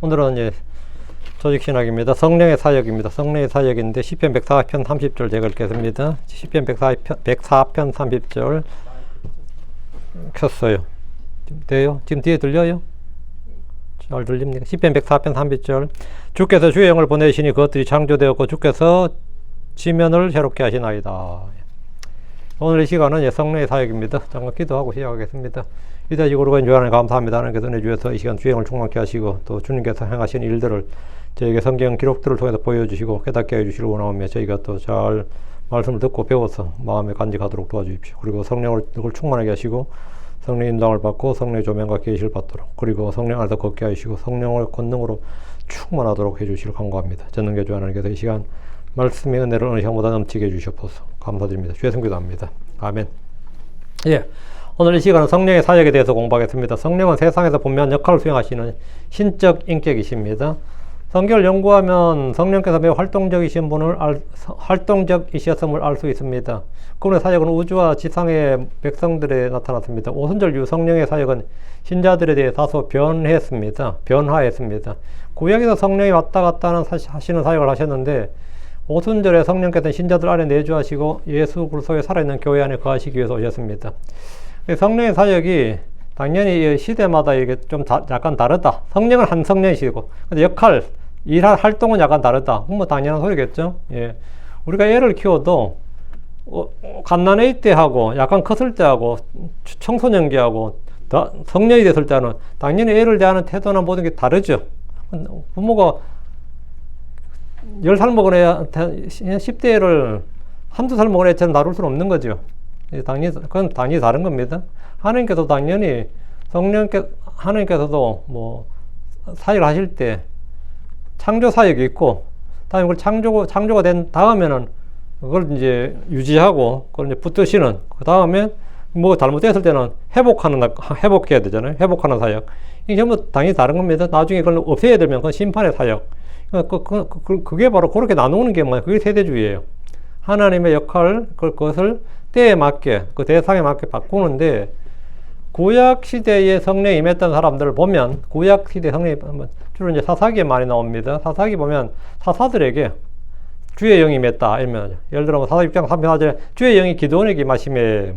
오늘은 이제 조직신학입니다. 성령의 사역입니다. 성령의 사역인데 시편 104편 30절 제가 읽겠습니다. 시편 104편 30절 켰어요. 돼요? 지금 뒤에 들려요? 잘 들립니까? 시편 104편 30절 주께서 주의 영을 보내시니 그것들이 창조되었고 주께서 지면을 새롭게 하시나이다. 오늘 이 시간은 성령의 사역입니다. 잠깐 기도하고 시작하겠습니다. 위대하시고 거룩한 주 하나님 감사합니다. 하나님께서 은혜 주셔서 이 시간 주의 영을 충만케 하시고 또 주님께서 행하신 일들을 저에게 성경 기록들을 통해서 보여주시고 깨닫게 해주시길 원하오며 저희가 또 잘 말씀을 듣고 배워서 마음에 간직하도록 도와주십시오. 그리고 성령을 충만하게 하시고 성령 인도함을 받고 성령의 조명과 계시를 받도록, 그리고 성령 안에서 걷게 하시고 성령의 권능으로 충만하도록 해주시길 간구합니다. 전능계주 하나님께서 이 시간 말씀의 은혜를 어느 시간보다 넘치게 해주시옵소서. 감사드립니다. 주의 성기도 합니다. 아멘. 예, 오늘 이 시간은 성령의 사역에 대해서 공부하겠습니다. 성령은 세상에서 분명한 역할을 수행하시는 신적 인격이십니다. 성경을 연구하면 성령께서 매우 활동적이셨음을 알 수 있습니다. 그분의 사역은 우주와 지상의 백성들에 나타났습니다. 오순절 이후 성령의 사역은 신자들에 대해 다소 변화했습니다. 구약에서 성령이 왔다 갔다 하시는 사역을 하셨는데 오순절에 성령께서는 신자들 안에 내주하시고 예수 그리스도의 살아있는 교회 안에 거하시기 위해서 오셨습니다. 성령의 사역이 당연히 시대마다 이게 좀 약간 다르다. 성령은 한 성령이시고, 근데 역할, 일할 활동은 약간 다르다. 뭐 당연한 소리겠죠. 예. 우리가 애를 키워도 갓난아이 때 하고, 약간 컸을 때 하고, 청소년기 하고, 성년이 됐을 때는 당연히 애를 대하는 태도나 모든 게 다르죠. 부모가 10살 먹은 애, 10대 애를 한두 살 먹은 애처럼 다룰 수는 없는 거죠. 그건 당연히 다른 겁니다. 하나님께서 당연히 하나님께서도 뭐 사역을 하실 때 창조 사역이 있고, 다음에 그걸 창조가 된 다음에는 그걸 이제 유지하고, 그걸 이제 붙드시는, 그 다음에 뭐 잘못됐을 때는 회복해야 되잖아요. 회복하는 사역. 이게 전부 당연히 다른 겁니다. 나중에 그걸 없애야 되면 그건 심판의 사역. 그게 바로 그렇게 나누는 게 뭐예요? 그게 세대주의예요. 하나님의 역할, 그것을 때에 맞게, 그 대상에 맞게 바꾸는데, 구약 시대에 성령이 임했던 사람들을 보면, 구약 시대 성령이 주로 이제 사사기에 많이 나옵니다. 사사기 보면 사사들에게 주의 영이 임했다. 이러면, 예를 들어 사사기 6장 3편 4절에 주의 영이 기드온에게 임하심에,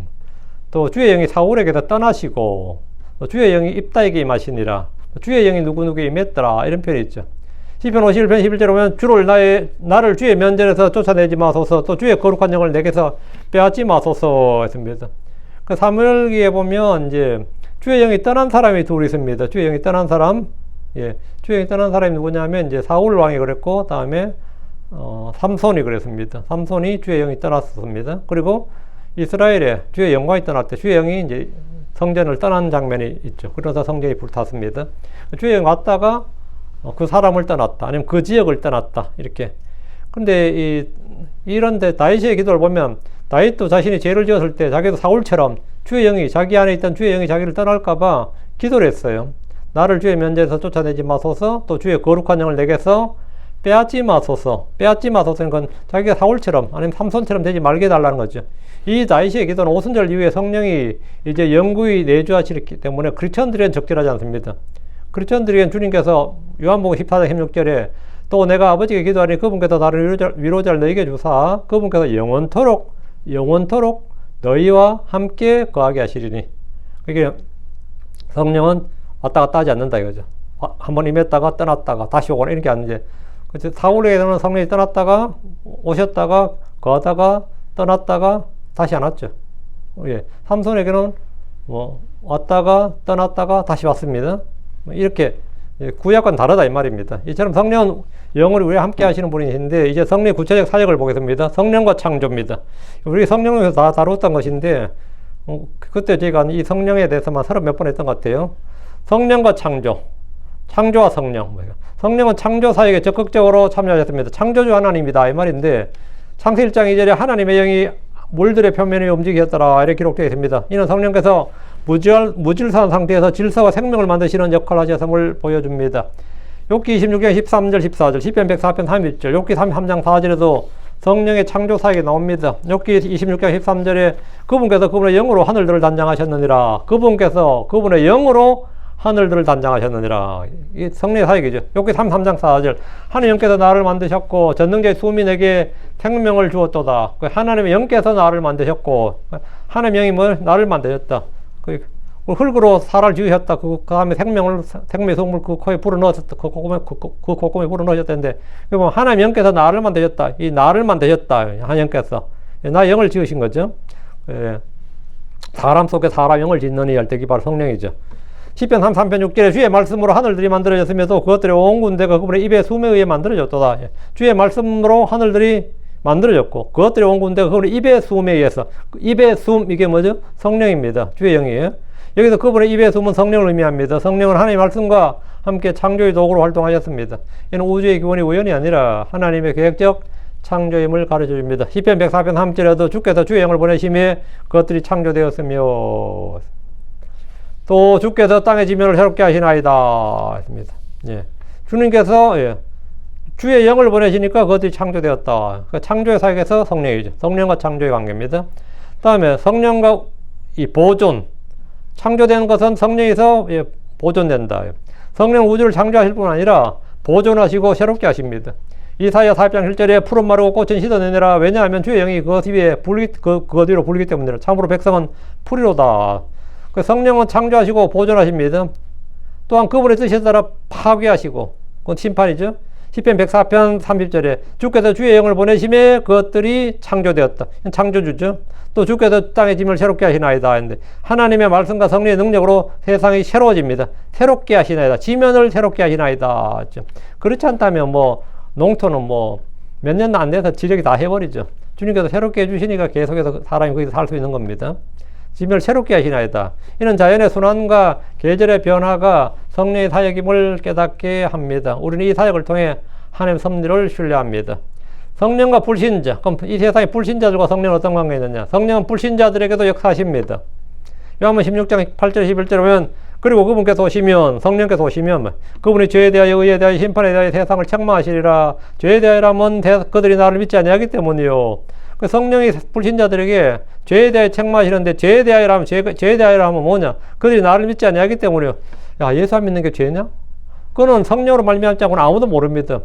또 주의 영이 사울에게서 떠나시고, 또 주의 영이 입다에게 임하시니라, 주의 영이 누구누구에 임했더라. 이런 표현이 있죠. 시편 51편 11절에 보면 주를 나를 주의 면전에서 쫓아내지 마소서, 또 주의 거룩한 영을 내게서 빼앗지 마소서 했습니다. 그 사무엘기에 보면 이제 주의 영이 떠난 사람이 둘 있습니다. 주의 영이 떠난 사람, 주의 영이 떠난 사람이 누구냐면 이제 사울 왕이 그랬고, 다음에 삼손이 그랬습니다. 삼손이 주의 영이 떠났습니다. 그리고 이스라엘에 주의 영광이 떠날 때 주의 영이 이제 성전을 떠난 장면이 있죠. 그래서 성전이 불탔습니다. 주의 영이 왔다가 그 사람을 떠났다, 아니면 그 지역을 떠났다, 이렇게. 근데 이런데 다윗의 기도를 보면, 다윗도 자신이 죄를 지었을 때 자기도 사울처럼 자기 안에 있던 주의 영이 자기를 떠날까봐 기도를 했어요. 나를 주의 면전에서 쫓아내지 마소서, 또 주의 거룩한 영을 내게서 빼앗지 마소서. 빼앗지 마소서는 건 자기가 사울처럼, 아니면 삼손처럼 되지 말게 해달라는 거죠. 이 다윗의 기도는 오순절 이후에 성령이 이제 영구히 내주하시기 때문에 크리스천들에겐 적절하지 않습니다. 크리스천들에겐 주님께서 요한복음 14장 16절에 또 내가 아버지께 기도하니 그분께서 다른 위로자를 너희에게 주사 그분께서 영원토록 너희와 함께 거하게 하시리니. 그게 성령은 왔다 갔다 하지 않는다 이거죠. 한번 임했다가 떠났다가 다시 오거나 이런 게 아닌데, 사울에게는 성령이 떠났다가 오셨다가 거하다가 떠났다가 다시 안 왔죠. 삼손에게는 뭐 왔다가 떠났다가 다시 왔습니다. 이렇게 구약과는 다르다 이 말입니다. 이처럼 성령은 영으로 우리와 함께 하시는 분이신데, 이제 성령의 구체적 사역을 보겠습니다. 성령과 창조입니다. 우리 성령에서 다 다뤘던 것인데, 그때 제가 이 성령에 대해서만 30몇 번 했던 것 같아요. 성령과 창조와 성령. 성령은 창조 사역에 적극적으로 참여하셨습니다. 창조주 하나님이다 이 말인데, 창세 1장 2절에 하나님의 영이 물들의 표면에 움직이셨더라 이렇게 기록되어 있습니다. 이는 성령께서 무질서한 상태에서 질서와 생명을 만드시는 역할을 하셨음을 보여줍니다. 욥기 26장 13절 14절, 시편 104편 30절, 욥기 33장 4절에도 성령의 창조 사역이 나옵니다. 욥기 26장 13절에 그분께서 그분의 영으로 하늘들을 단장하셨느니라. 그분께서 그분의 영으로 하늘들을 단장하셨느니라. 이 성령의 사역이죠. 욥기 33장 4절. 하나님께서 나를 만드셨고 전능자의 수민에게 생명을 주었도다. 하나님의 영께서 나를 만드셨고 하나님의 영이 뭐 나를 만드셨다. 흙으로 살을 지으셨다. 그 다음에 생명의 성물 그 코에 불어넣으셨다. 그 콧구멍에 불어넣으셨다는데 하나님 영께서 나를 만드셨다. 이 나를 만드셨다. 하나님 영께서 나의 영을 지으신 거죠. 예. 사람 속에 사람 영을 짓느니 할 때 바로 성령이죠. 시편 33편 6절에 주의 말씀으로 하늘들이 만들어졌으며도 그것들의 온 군대가 그분의 입의 숨에 의해 만들어졌도다. 주의 말씀으로 하늘들이 만들어졌고 그것들의 온 군대가 그분의 입의 숨에 의해서 입의 숨 이게 뭐죠? 성령입니다. 주의 영이에요. 여기서 그분의 입의 숨은 성령을 의미합니다. 성령은 하나님의 말씀과 함께 창조의 도구로 활동하셨습니다. 이는 우주의 기원이 우연이 아니라 하나님의 계획적 창조임을 가르쳐 줍니다. 시편 104편 3절에도 주께서 주의 영을 보내심에 그것들이 창조되었으며 또 주께서 땅의 지면을 새롭게 하시나이다 했습니다. 예. 주님께서 예. 주의 영을 보내시니까 그것들이 창조되었다. 그러니까 창조의 사역에서 성령이죠. 성령과 창조의 관계입니다. 다음에 성령과 이 보존 창조된 것은 성령에서 예, 보존된다. 성령 우주를 창조하실 뿐 아니라 보존하시고 새롭게 하십니다. 이사야 40장 1절에 푸른 마르고 꽃은 씻어내느라 왜냐하면 주의 영이 그것 위에 그것 위로 불기 때문이라. 참으로 백성은 풀이로다. 그 성령은 창조하시고 보존하십니다. 또한 그분의 뜻에 따라 파괴하시고 그건 심판이죠. 시편 104편 30절에 주께서 주의 영을 보내심에 그것들이 창조되었다. 창조주죠. 또 주께서 땅의 짐을 새롭게 하시나이다 했는데 하나님의 말씀과 성령의 능력으로 세상이 새로워집니다. 새롭게 하시나이다. 지면을 새롭게 하시나이다 했죠. 그렇지 않다면 뭐 농토는 뭐 몇 년 안 돼서 지력이 다 해버리죠. 주님께서 새롭게 해주시니까 계속해서 사람이 거기서 살 수 있는 겁니다. 지면을 새롭게 하시나이다. 이는 자연의 순환과 계절의 변화가 성령의 사역임을 깨닫게 합니다. 우리는 이 사역을 통해 하나님의 섭리를 신뢰합니다. 성령과 불신자. 그럼 이 세상의 불신자들과 성령은 어떤 관계가 있느냐? 성령은 불신자들에게도 역사하십니다. 요한복음 16장 8절 11절에 보면 그리고 그분께서 오시면 성령께서 오시면 그분이 죄에 대하여 의에 대하여 심판에 대하여 세상을 책망하시리라. 죄에 대하여라면 그들이 나를 믿지 아니하기 때문이요. 그 성령이 불신자들에게 죄에 대하여 책망하시는데 죄에 대하여라면 뭐냐? 그들이 나를 믿지 아니하기 때문이요. 야, 예수 안 믿는 게 죄냐? 그거는 성령으로 말미암지 않고는 아무도 모릅니다.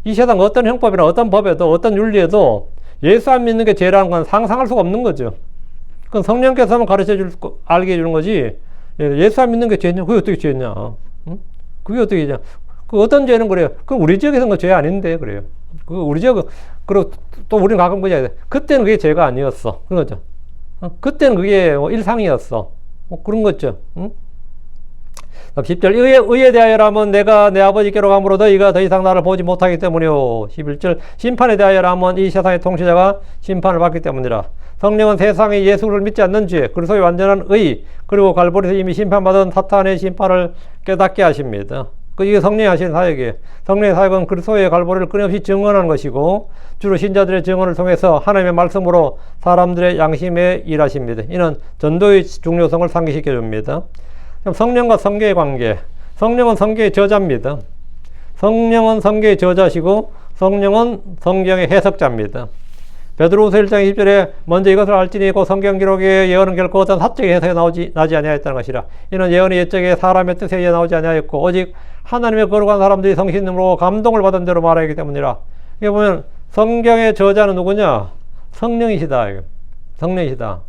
이 세상 어떤 형법이나 어떤 법에도 어떤 윤리에도 예수 안 믿는 게 죄라는 건 상상할 수가 없는 거죠. 그건 성령께서만 알게 해주는 거지. 예수 안 믿는 게 죄냐? 그게 어떻게 죄냐? 응? 그게 어떻게 죄냐? 그 어떤 죄는 그래요. 그 우리 지역에서는 그 죄 아닌데 그래요. 그 우리 지역 그리고 또 우리는 가끔 그냥 그때는 그게 죄가 아니었어. 그런 거죠. 그때는 그게 뭐 일상이었어. 뭐 그런 거죠. 응? 10절 의에 대하여라면 내가 내 아버지께로 가므로 너희가 더 이상 나를 보지 못하기 때문이요. 11절 심판에 대하여라면 이 세상의 통치자가 심판을 받기 때문이라. 성령은 세상에 예수를 믿지 않는 죄 그리스도의 완전한 의 그리고 갈보리에서 이미 심판받은 사탄의 심판을 깨닫게 하십니다. 이게 성령이 하시는 사역이에요. 성령의 사역은 그리스도의 갈보리를 끊임없이 증언하는 것이고 주로 신자들의 증언을 통해서 하나님의 말씀으로 사람들의 양심에 일하십니다. 이는 전도의 중요성을 상기시켜 줍니다. 성령과 성경의 관계. 성령은 성경의 저자입니다. 성령은 성경의 저자시고 성령은 성경의 해석자입니다. 베드로후서 1장 20절에 먼저 이것을 알지니 곧 성경 기록의 예언은 결코 어떤 사적인 해석에 나지 아니하였다는 것이라. 이는 예언의 옛적에 사람의 뜻에 의해 나오지 아니하였고 오직 하나님의 거룩한 사람들이 성신으로 감동을 받은 대로 말하기 때문이라. 이게 보면 성경의 저자는 누구냐? 성령이시다. 성령이시다.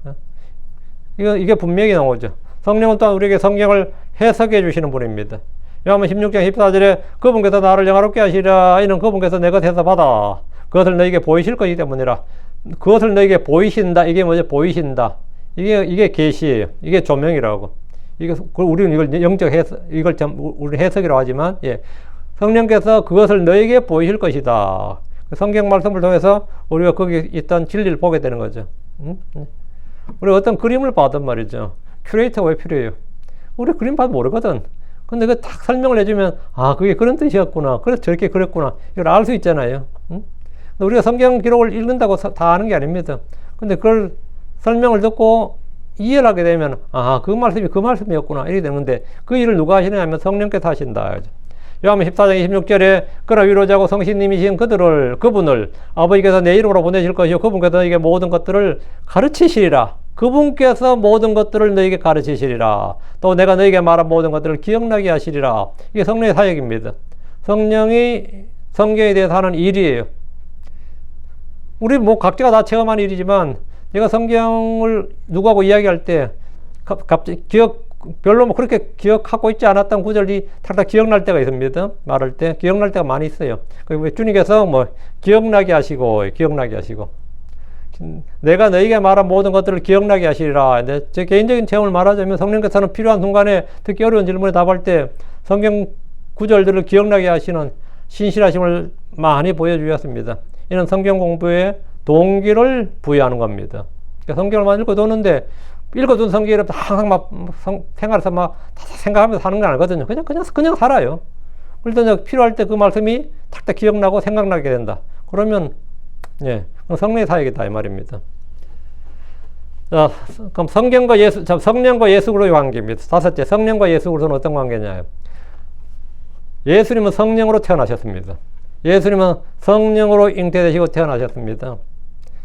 이게 분명히 나오죠. 성령은 또한 우리에게 성경을 해석해 주시는 분입니다. 요한복음 16장 14절에 그분께서 나를 영화롭게 하시리라. 이는 그분께서 내 것에서 받아 그것을 너에게 보이실 것이기 때문이라. 그것을 너에게 보이신다. 이게 뭐죠? 보이신다. 이게 계시예요. 이게 조명이라고. 우리는 이걸 영적 해석, 이걸 우리 해석이라고 하지만, 예. 성령께서 그것을 너에게 보이실 것이다. 성경 말씀을 통해서 우리가 거기 있던 진리를 보게 되는 거죠. 우리가 어떤 그림을 봐든 말이죠. 큐레이터가 왜 필요해요? 우리 그림 봐도 모르거든. 근데 그 딱 설명을 해주면, 아, 그게 그런 뜻이었구나. 그래서 저렇게 그랬구나. 이걸 알 수 있잖아요. 우리가 성경 기록을 읽는다고 다 아는 게 아닙니다. 근데 그걸 설명을 듣고 이해를 하게 되면, 아, 그 말씀이 그 말씀이었구나. 이렇게 되는 건데, 그 일을 누가 하시느냐 하면 성령께서 하신다. 요한복음 14장 26절에 그러나 위로자고 성신님이신 그분을 아버지께서 내 이름으로 보내실 것이요 그분께서 너에게 모든 것들을 가르치시리라. 그분께서 모든 것들을 너에게 가르치시리라. 또 내가 너에게 말한 모든 것들을 기억나게 하시리라. 이게 성령의 사역입니다. 성령이 성경에 대해서 하는 일이에요. 우리 뭐 각자가 다 체험한 일이지만 내가 성경을 누구하고 이야기할 때 갑자기 별로 뭐 그렇게 기억하고 있지 않았던 구절이 탁탁 기억날 때가 있습니다. 말할 때 기억날 때가 많이 있어요. 주님께서 뭐 기억나게 하시고 내가 너에게 말한 모든 것들을 기억나게 하시리라. 제 개인적인 체험을 말하자면 성령께서는 필요한 순간에 듣기 어려운 질문에 답할 때 성경 구절들을 기억나게 하시는 신실하심을 많이 보여주셨습니다. 이는 성경 공부에 동기를 부여하는 겁니다. 그러니까 성경을 많이 읽어두는데 읽어둔 성경을 항상 막 생활에서 막 생각하면서 사는 건 아니거든요. 그냥 살아요. 그러다 필요할 때 그 말씀이 탁탁 기억나고 생각나게 된다. 그러면 예, 성령의 사역이다 이 말입니다. 자, 그럼 성령과 예수 그리스도의 관계입니다. 다섯째, 성령과 예수 그리스도는 어떤 관계냐? 예수님은 성령으로 태어나셨습니다. 예수님은 성령으로 잉태되시고 태어나셨습니다.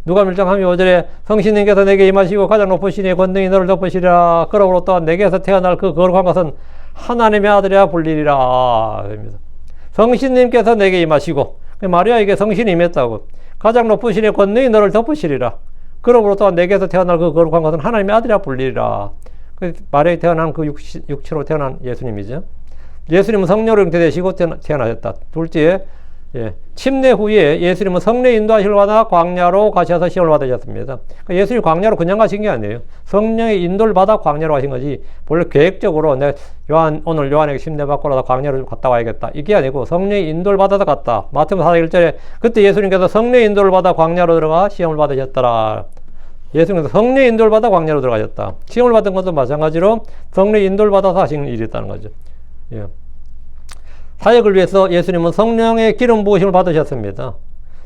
누가복음 1장 35절에 성신님께서 내게 임하시고 가장 높으신 이의 권능이 너를 덮으시리라. 그러므로 또한 내게서 태어날 그 거룩한 것은 하나님의 아들이라 불리리라. 성신님께서 내게 임하시고 마리아에게 성신이 임했다고. 가장 높으신 이의 권능이 너를 덮으시리라. 그러므로 또한 내게서 태어날 그 거룩한 것은 하나님의 아들이라 불리리라. 마리아에 태어난 그 육체로 태어난 예수님이죠. 예수님은 성령으로 잉태되시고 태어나셨다. 둘째, 침례 후에 예수님은 성령 인도하심을 받아 광야로 가셔서 시험을 받으셨습니다. 그러니까 예수님이 광야로 그냥 가신 게 아니에요. 성령의 인도를 받아 광야로 가신 거지. 원래 계획적으로 오늘 요한에게 침례 받고라도 광야로 좀 갔다 와야겠다. 이게 아니고 성령의 인도를 받아서 갔다. 마태복음 4장 1절에 그때 예수님께서 성령의 인도를 받아 광야로 들어가 시험을 받으셨더라. 예수님께서 성령의 인도를 받아 광야로 들어가셨다. 시험을 받은 것도 마찬가지로 성령의 인도를 받아서 하신 일이 있다는 거죠. 예. 사역을 위해서 예수님은 성령의 기름 부으심을 받으셨습니다.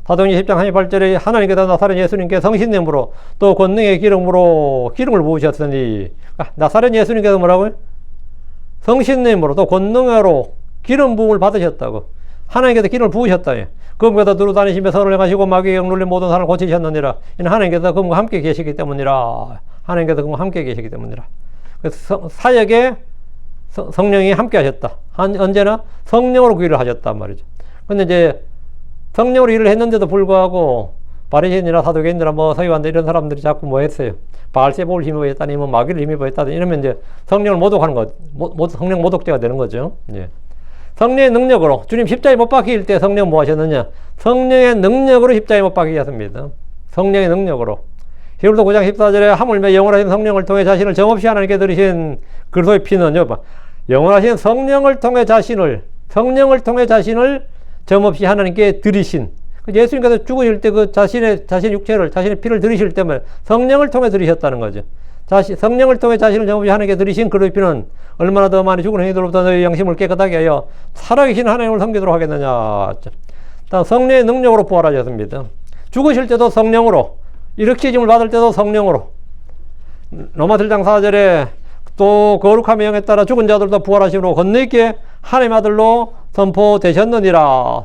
사도행전 10장 38절에 하나님께서 나사렛 예수님께 성신님으로 또 권능의 기름으로 기름을 부으셨으니 나사렛 예수님께서 뭐라고요? 성신님으로 또 권능으로 기름 부음을 받으셨다고. 하나님께서 기름을 부으셨다. 그분께서 두루 다니시며 선을 행하시고 마귀의 억눌린 모든 사람을 고치셨느니라. 이는 하나님께서 그분과 함께 계시기 때문이라. 하나님께서 그분과 함께 계시기 때문이라. 그래서 사역에 성령이 함께 하셨다. 언제나 성령으로 그 일을 하셨단 말이죠. 근데 이제 성령으로 일을 했는데도 불구하고 바리새인이나 사두개인이나 뭐 서기관들 이런 사람들이 자꾸 뭐 했어요. 바알세볼을 힘입어했다니 뭐 마귀를 힘입어했다니 이러면 이제 성령을 모독하는 것, 성령 모독죄가 되는 거죠. 예. 성령의 능력으로 주님 십자가에 못 박힐 때 성령 뭐 하셨느냐? 성령의 능력으로 십자가에 못 박히셨습니다. 성령의 능력으로. 히브리서 9장 14절에 하물며 영원하신 성령을 통해 자신을 점없이 하나님께 드리신 그리스도의 피는요, 영원하신 성령을 통해 자신을 점없이 하나님께 드리신. 예수님께서 죽으실 때 그 자신의 육체를, 자신의 피를 드리실 때면 성령을 통해 드리셨다는 거죠. 성령을 통해 자신을 점없이 하나님께 드리신 그리스도의 피는 얼마나 더 많이 죽은 행위들로부터 너희 양심을 깨끗하게 하여 살아계신 하나님을 섬기도록 하겠느냐. 성령의 능력으로 부활하셨습니다. 죽으실 때도 성령으로, 일으키심을 받을 때도 성령으로. 로마서 1장 4절에 또 거룩함의 영에 따라 죽은 자들도 부활하심으로 건너있게 하나님의 아들로 선포되셨느니라.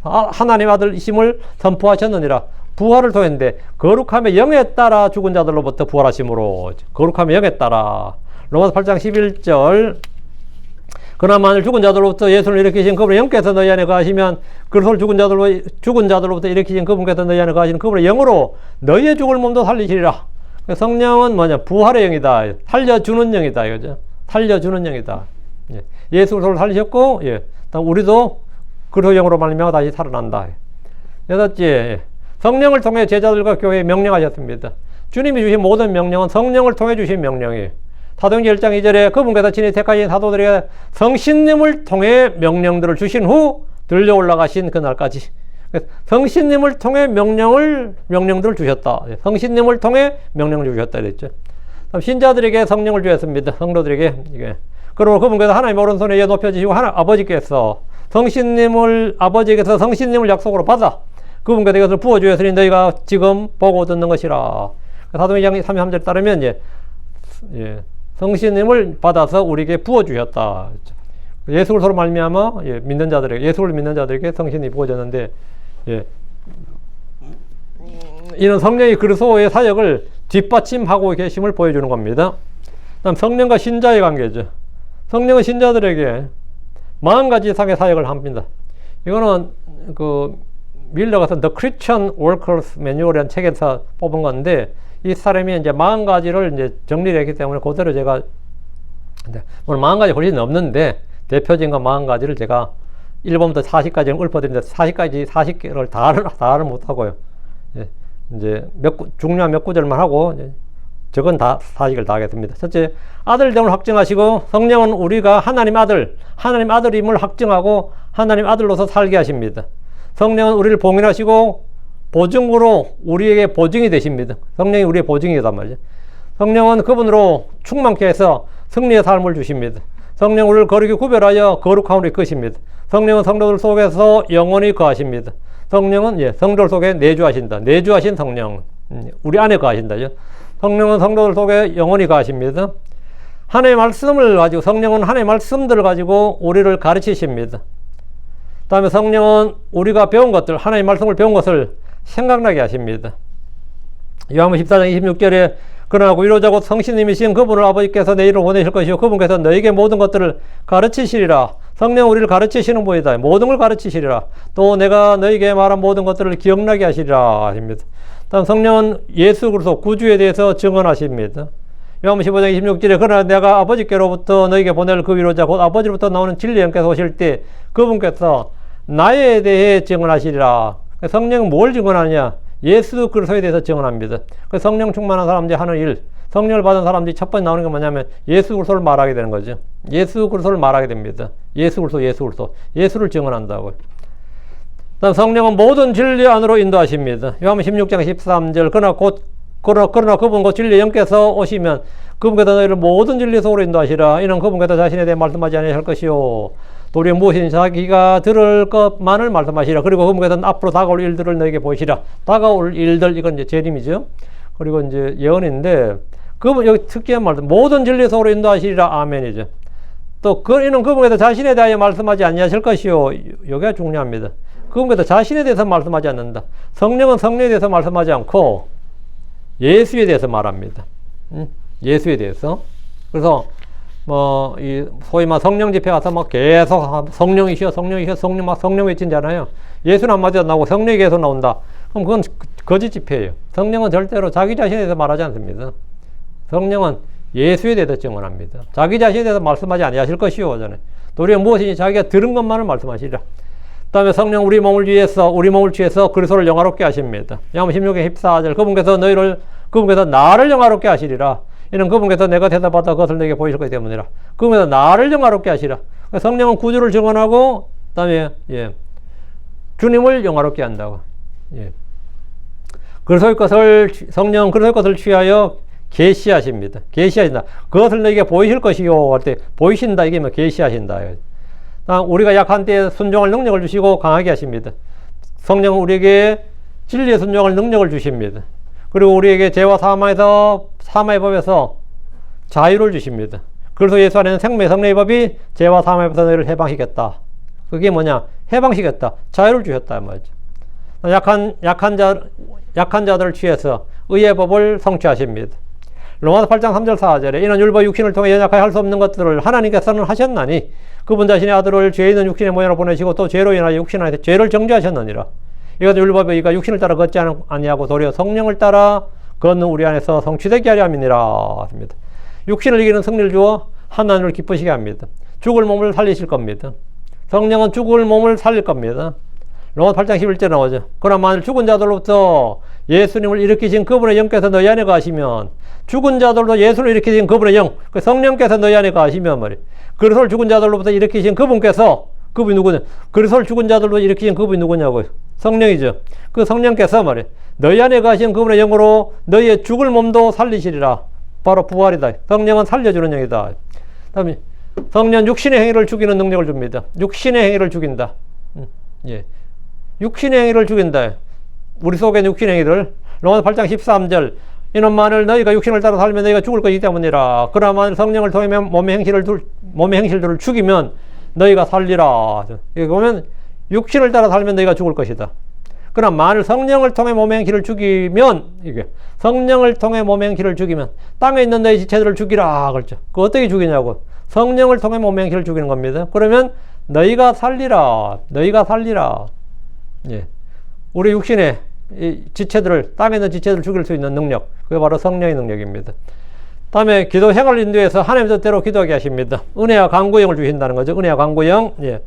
하나님 아들이심을 선포하셨느니라. 부활을 통했는데 거룩함의 영에 따라 죽은 자들로부터 부활하심으로. 거룩함의 영에 따라. 로마서 8장 11절 그러나 만일 죽은 자들로부터 예수를 일으키신 그분의 영께서 너희 안에 거하시면 그리스도를 죽은 자들로부터 일으키신 그분께서 너희 안에 거하시는 그분의 영으로 너희의 죽을 몸도 살리시리라. 성령은 뭐냐? 부활의 영이다. 살려주는 영이다. 이거죠. 살려주는 영이다. 예수 그리스도를 살리셨고, 우리도 그리스도 영으로 말미암아 다시 살아난다. 여섯째, 성령을 통해 제자들과 교회에 명령하셨습니다. 주님이 주신 모든 명령은 성령을 통해 주신 명령이에요. 사도행전 1장 2절에 그분께서 친히 택하신 사도들에게 성신님을 통해 명령들을 주신 후 들려 올라가신 그날까지. 성신님을 통해 명령들을 주셨다. 성신님을 통해 명령을 주셨다. 그랬죠. 신자들에게 성령을 주셨습니다. 성도들에게. 그리고 그분께서 하나님 오른손에 높여주시고 아버지께서 아버지께서 성신님을 약속으로 받아 그분께서 이것을 부어주셨으니 너희가 지금 보고 듣는 것이라. 사도행전 33절에 따르면 성신님을 받아서 우리에게 부어주셨다. 예수 그리스도로 말미암아 믿는 자들에게, 예수를 믿는 자들에게 성신이 부어졌는데, 이는 성령이 그리스도의 사역을 뒷받침하고 계심을 보여주는 겁니다. 다음 성령과 신자의 관계죠. 성령은 신자들에게 40가지 이상의 사역을 합니다. 이거는 그 밀러가 쓴 The Christian Workers Manual이라는 책에서 뽑은 건데, 이 사람이 이제 40가지를 이제 정리를 했기 때문에 그대로 제가, 오늘 40가지 훨씬 넘는데 대표적인 거 40가지를 제가 1번부터 40까지는 읊어드리는데 40개를 다를 못하고요. 이제 중요한 몇 구절만 하고 적은 다 40을 다 하겠습니다. 첫째, 아들됨을 확증하시고, 성령은 우리가 하나님 아들임을 확증하고 하나님 아들로서 살게 하십니다. 성령은 우리를 봉인하시고 보증으로 우리에게 보증이 되십니다. 성령이 우리의 보증이단 말이죠. 성령은 그분으로 충만케 해서 승리의 삶을 주십니다. 성령 우리를 거룩히 구별하여 거룩함으로 이끄십니다. 성령은 성도들 속에서 영원히 거하십니다. 성령은 성도들 속에 내주하신다. 내주하신 성령, 우리 안에 거하신다죠. 성령은 성도들 속에 영원히 거하십니다. 하나님의 말씀을 가지고, 성령은 하나님의 말씀들을 가지고 우리를 가르치십니다. 그 다음에 성령은 우리가 배운 것들, 하나님의 말씀을 배운 것을 생각나게 하십니다. 요한복음 14장 26절에 그러나 위로자고 성신님이신 그분을 아버지께서 내 이름으로 보내실 것이요 그분께서 너에게 모든 것들을 가르치시리라. 성령 우리를 가르치시는 분이다. 모든 걸 가르치시리라. 또 내가 너에게 말한 모든 것들을 기억나게 하시리라 하십니다. 다음 성령은 예수 그리스도 구주에 대해서 증언하십니다. 요한복음 15장 26절에 그러나 내가 아버지께로부터 너에게 보낼 그 위로자 곧 아버지로부터 나오는 진리의 영께서 오실 때 그분께서 나에 대해 증언하시리라. 성령은 뭘 증언하냐? 예수 그리스도에 대해서 증언합니다. 그 성령 충만한 사람들이 하는 일, 성령을 받은 사람들이 첫 번째 나오는 게 뭐냐면 예수 그리스도를 말하게 되는 거죠. 예수 그리스도를 말하게 됩니다. 예수 그리스도. 예수를 증언한다고요. 다음 성령은 모든 진리 안으로 인도하십니다. 요한복음 16장 13절 그러나 그분 곧 진리의 영께서 오시면 그분께서 너희를 모든 진리 속으로 인도하시라. 이는 그분께서 자신에 대해 말씀하지 아니할 것이요 도리어 무엇이든 자기가 들을 것만을 말씀하시라. 그리고 그분께서는 앞으로 다가올 일들을 너에게 보이시라. 다가올 일들, 이건 이제 재림이죠. 그리고 이제 예언인데, 그분 여기 특이한 말씀, 모든 진리 속으로 인도하시리라. 아멘이죠. 또 이는 그분께서 자신에 대하여 말씀하지 아니하실 것이요. 여기가 중요합니다. 그분께서 자신에 대해서 말씀하지 않는다. 성령은 성령에 대해서 말씀하지 않고 예수에 대해서 말합니다. 예수에 대해서. 그래서 소위 성령 집회 가서 계속 성령이시여 막 성령 외친잖아요. 예수는 한마디도 안 나오고 성령이 계속 나온다. 그럼 그건 거짓 집회예요. 성령은 절대로 자기 자신에 대해서 말하지 않습니다. 성령은 예수에 대해서 증언합니다. 자기 자신에 대해서 말씀하지 아니하실 것이요. 도리어 무엇이니 자기가 들은 것만을 말씀하시리라. 그 다음에 성령 우리 몸을 취해서 그리스도를 영화롭게 하십니다. 요한복음 16장 14절 그분께서 나를 영화롭게 하시리라. 이는 그분께서 내가 대답하다 그것을 내게 보이실 것이 때문이라. 그분께서 나를 영화롭게 하시라. 성령은 구주를 증언하고 그 다음에 주님을 영화롭게 한다고. 성령은 그리스도의 것을 취하여 계시하십니다. 계시하신다. 그것을 너에게 보이실 것이요 할 때 보이신다 이게 계시하신다. 우리가 약한 때에 순종할 능력을 주시고 강하게 하십니다. 성령은 우리에게 진리의 순종할 능력을 주십니다. 그리고 우리에게 죄와 사망의 법에서 자유를 주십니다. 그래서 예수 안에는 생명의 성령의 법이 죄와 사망의 법에서 너희를 해방시켰다. 그게 뭐냐? 해방시켰다. 자유를 주셨다 말이죠. 약한 자들을 취해서 의의 법을 성취하십니다. 로마서 8장 3절 4절에 이는 율법 육신을 통해 연약하여 할 수 없는 것들을 하나님께서는 하셨나니 그분 자신의 아들을 죄 있는 육신의 모양으로 보내시고 또 죄로 인하여 육신 안에 죄를 정죄하셨느니라. 이것도 율법이 그가 육신을 따라 걷지 아니하고 도리어 성령을 따라 걷는 우리 안에서 성취되게 하려 함이니라. 육신을 이기는 승리를 주어 하나님을 기쁘시게 합니다. 죽을 몸을 살리실 겁니다. 성령은 죽을 몸을 살릴 겁니다. 로마서 8장 11절에 나오죠. 그러나 만일 죽은 자들로부터 예수님을 일으키신 그분의 영께서 너희 안에 가시면 죽은 자들로부터 예수를 일으키신 그분의 영, 그 성령께서 너희 안에 가시면 말이에요. 그리스도를 죽은 자들로부터 일으키신 그분께서 그분이 누구냐? 그리스도를 죽은 자들로 일으키신 그분이 누구냐고요? 성령이죠. 그 성령께서 말이에요. 너희 안에 가신 그분의 영으로 너희의 죽을 몸도 살리시리라. 바로 부활이다. 성령은 살려주는 영이다. 다음에 성령 육신의 행위를 죽이는 능력을 줍니다. 육신의 행위를 죽인다. 육신의 행위를 죽인다. 우리 속에 육신의 행위를 로마서 8장 13절 이는 만일 너희가 육신을 따라 살면 너희가 죽을 것이기 때문이라. 그러나 만일 성령을 통해 몸의 행실들을 죽이면 너희가 살리라. 여기 보면 육신을 따라 살면 너희가 죽을 것이다. 그러나 만일 성령을 통해 몸의 행실을 죽이면, 이게 성령을 통해 몸의 행실을 죽이면 땅에 있는 너희 지체들을 죽이라 그랬죠. 그 어떻게 죽이냐고. 성령을 통해 몸의 행실을 죽이는 겁니다. 그러면 너희가 살리라. 너희가 살리라. 예. 우리 육신의 이 지체들을, 땅에 있는 지체들을 죽일 수 있는 능력, 그게 바로 성령의 능력입니다. 다음에 기도 행을 인도해서 하나님의 뜻대로 기도하게 하십니다. 은혜와 강구형을 주신다는 거죠. 은혜와 강구형. 예.